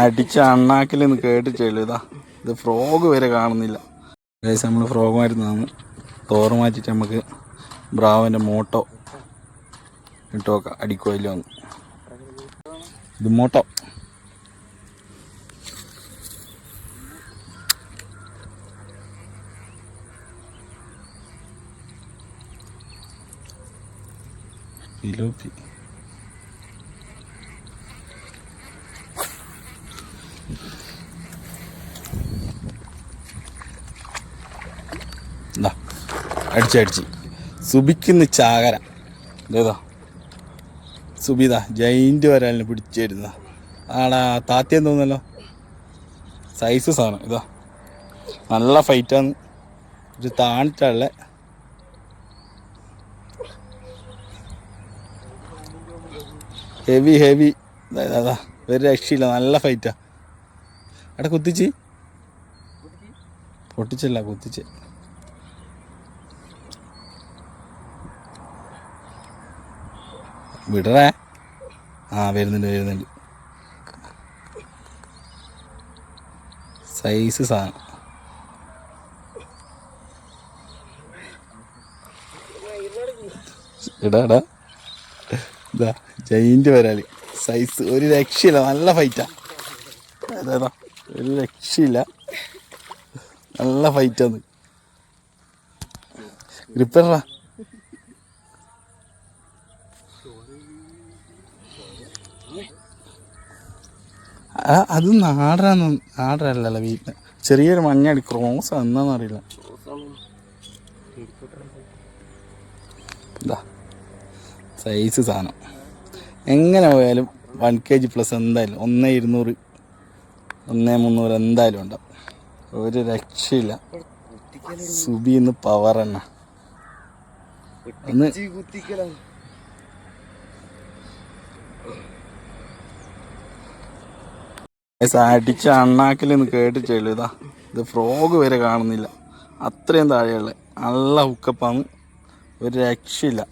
അടിച്ച അണ്ണാക്കിലൊന്ന് കേട്ടിട്ടുള്ളൂ. ഇത് ഫ്രോഗ് വരെ കാണുന്നില്ല. നമ്മൾ ഫ്രോഗ് മാറ്റുന്നതാണ്. തോറ് മാറ്റിയിട്ട് നമുക്ക് ബ്രാവോൻ്റെ മോട്ടോ ഇട്ട് നോക്കാം, അടിക്കുമല്ലോ ഒന്ന്. ഇത് മോട്ടോ. ഫിലോപ്പി. അടിച്ചടിച്ച് സുബിക്കുന്ന ചാകര ഇതേതാ സുബിതാ ജയിൻ്റ് വരാലിനെ പിടിച്ചിരുന്ന ആടാ താത്തിയെന്ന് തോന്നല്ലോ. സൈസ് സാധനം ഇതാ, നല്ല ഫൈറ്റാണ്. ഇത് താണിട്ടുള്ള ഹെവി ഹെവി. അതാ ഒരു രക്ഷയില്ല, നല്ല ഫൈറ്റാ. അവിടെ കുത്തിച്ച് പൊട്ടിച്ചല്ല, കുത്തിച്ച്. വിടറേ. വരുന്നുണ്ട്. സൈസ് സാധനം. ഇടാ ഇതാ ജയിൻ്റ് വരാല്. സൈസ് ഒരു രക്ഷയില്ല, നല്ല ഫൈറ്റാ. അതാ ഒരു രക്ഷയില്ല, നല്ല ഫൈറ്റാന്ന്. ഗ്രിപ്പറാ. അത് നാടനല്ലല്ലോ വീട്ടിൽ. ചെറിയൊരു മഞ്ഞടി ക്രോസ് എന്നാന്നറിയില്ല. ഇതാ സൈസ് സാധനം. എങ്ങനെ പോയാലും 1 kg പ്ലസ് എന്തായാലും 1200 1300 എന്തായാലും ഉണ്ടാവും. ഒരു രക്ഷയില്ല. സുബിന്ന് പവർ എണ്ണ ഒന്ന്. അടിച്ച അണ്ണാക്കിലൊന്ന് കേട്ടിട്ടുള്ളൂ. ഇത് ഫ്രോഗ് വരെ കാണുന്നില്ല, അത്രയും താഴെയുള്ള നല്ല ഹുക്കപ്പാണ്. ഒരു രക്ഷയില്ല.